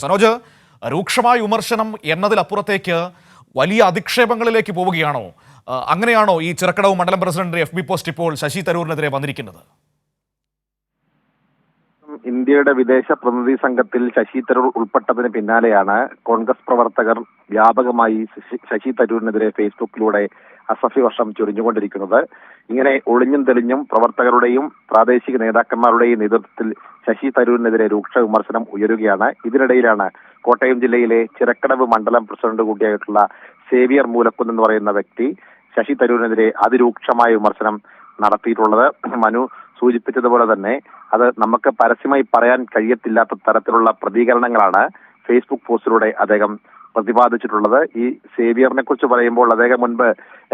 സനോജ്, രൂക്ഷമായ വിമർശനം എന്നതിലപ്പുറത്തേക്ക് വലിയ അധിക്ഷേപങ്ങളിലേക്ക് പോവുകയാണോ? അങ്ങനെയാണോ ഈ ചിറക്കടവ് മണ്ഡലം പ്രസിഡന്റ് FB പോസ്റ്റ് ഇപ്പോൾ ശശി തരൂരിനെതിരെ വന്നിരിക്കുന്നത്? ഇന്ത്യയുടെ വിദേശ പ്രതിനിധി സംഘത്തിൽ ശശി തരൂർ ഉൾപ്പെട്ടതിന് പിന്നാലെയാണ് കോൺഗ്രസ് പ്രവർത്തകർ വ്യാപകമായി ശശി തരൂരിനെതിരെ ഫേസ്ബുക്കിലൂടെ അസഭ്യവർഷം ചൊരിഞ്ഞുകൊണ്ടിരിക്കുന്നത്. ഇങ്ങനെ ഒളിഞ്ഞും തെളിഞ്ഞും പ്രവർത്തകരുടെയും പ്രാദേശിക നേതാക്കന്മാരുടെയും നേതൃത്വത്തിൽ ശശി തരൂരിനെതിരെ രൂക്ഷ വിമർശനം ഉയരുകയാണ്. ഇതിനിടയിലാണ് കോട്ടയം ജില്ലയിലെ ചിറക്കടവ് മണ്ഡലം പ്രസിഡന്റ് കൂടിയായിട്ടുള്ള സേവിയർ മൂലക്കുന്ന് എന്ന് പറയുന്ന വ്യക്തി ശശി തരൂരിനെതിരെ അതിരൂക്ഷമായ വിമർശനം നടത്തിയിട്ടുള്ളത്. മനു സൂചിപ്പിച്ചതുപോലെ തന്നെ അത് നമുക്ക് പരസ്യമായി പറയാൻ കഴിയത്തില്ലാത്ത തരത്തിലുള്ള പ്രതികരണങ്ങളാണ് ഫേസ്ബുക്ക് പോസ്റ്റിലൂടെ അദ്ദേഹം പ്രതിപാദിച്ചിട്ടുള്ളത്. ഈ സേവിയറിനെ കുറിച്ച് പറയുമ്പോൾ അദ്ദേഹം മുൻപ്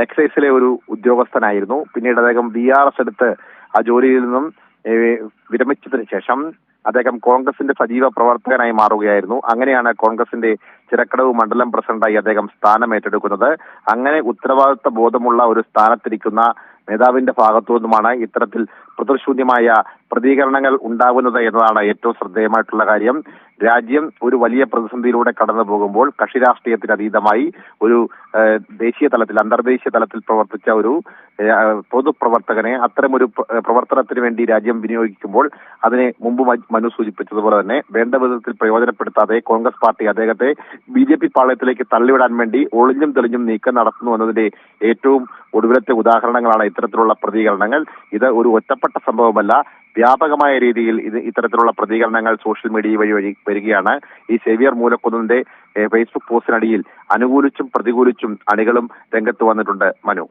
എക്സൈസിലെ ഒരു ഉദ്യോഗസ്ഥനായിരുന്നു. പിന്നീട് അദ്ദേഹം VRS എടുത്ത് ആ ജോലിയിൽ നിന്നും വിരമിച്ചതിന് ശേഷം അദ്ദേഹം കോൺഗ്രസിന്റെ സജീവ പ്രവർത്തകനായി മാറുകയായിരുന്നു. അങ്ങനെയാണ് കോൺഗ്രസിന്റെ ചിറക്കടവ് മണ്ഡലം പ്രസിഡന്റായി അദ്ദേഹം സ്ഥാനം ഏറ്റെടുക്കുന്നത്. അങ്ങനെ ഉത്തരവാദിത്വ ബോധമുള്ള ഒരു സ്ഥാനത്തിരിക്കുന്ന നേതാവിന്റെ ഭാഗത്തു നിന്നുമാണ് ഇത്തരത്തിൽ പ്രതിശൂന്യമായ പ്രതികരണങ്ങൾ ഉണ്ടാകുന്നത് എന്നതാണ് ഏറ്റവും ശ്രദ്ധേയമായിട്ടുള്ള കാര്യം. രാജ്യം ഒരു വലിയ പ്രതിസന്ധിയിലൂടെ കടന്നു പോകുമ്പോൾ കക്ഷി രാഷ്ട്രീയത്തിന് അതീതമായി ഒരു ദേശീയ തലത്തിൽ അന്തർദേശീയ തലത്തിൽ പ്രവർത്തിച്ച ഒരു പൊതുപ്രവർത്തകനെ അത്തരമൊരു പ്രവർത്തനത്തിന് വേണ്ടി രാജ്യം വിനിയോഗിക്കുമ്പോൾ അതിനെ മുമ്പ് മനു സൂചിപ്പിച്ചതുപോലെ തന്നെ വേണ്ട വിധത്തിൽ പ്രയോജനപ്പെടുത്താതെ കോൺഗ്രസ് പാർട്ടി അദ്ദേഹത്തെ BJP പാളയത്തിലേക്ക് തള്ളിവിടാൻ വേണ്ടി ഒളിഞ്ഞും തെളിഞ്ഞും നീക്കം നടത്തുന്നു എന്നതിന്റെ ഏറ്റവും ഒടുവിലത്തെ ഉദാഹരണങ്ങളാണ് ഇത്തരത്തിലുള്ള പ്രതികരണങ്ങൾ. ഇത് ഒരു ഒറ്റപ്പെട്ട സംഭവമല്ല, വ്യാപകമായ രീതിയിൽ ഇത്തരത്തിലുള്ള പ്രതികരണങ്ങൾ സോഷ്യൽ മീഡിയ വഴി വരികയാണ്. ഈ സേവിയർ മൂലക്കുന്നിന്റെ ഫേസ്ബുക്ക് പോസ്റ്റിനടിയിൽ അനുകൂലിച്ചും പ്രതികൂലിച്ചും അണികളും രംഗത്ത് വന്നിട്ടുണ്ട്. മനു.